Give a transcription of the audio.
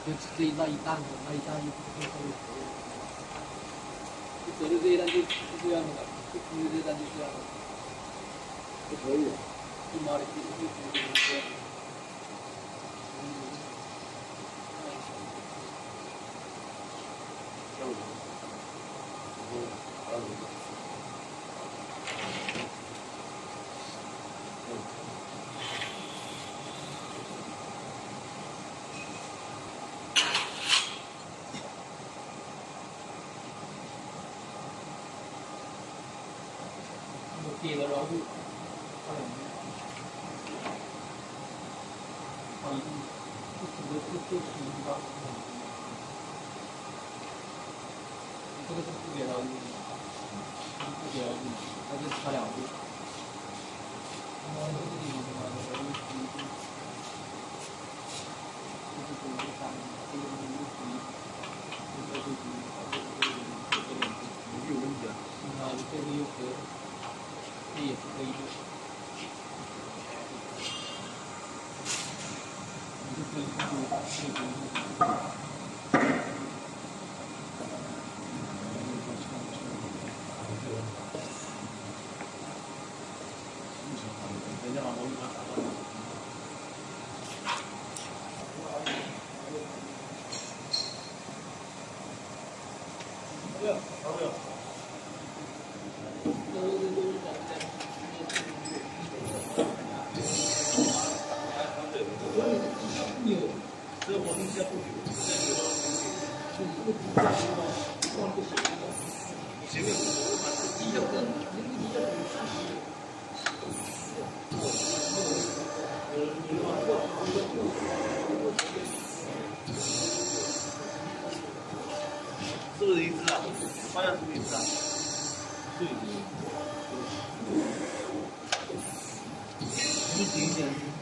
就这一那一档，那一档就折的这一档就这样的，就空的这一档就这样的，就可以了。一毛的就这样。铁的牢固，这个是不给牢固，不给牢固，它就差2步。这个地方的话，这个又可以。这也是可以的，你就可以是不是一致啊？方向是不是一致啊？对。你紧一点。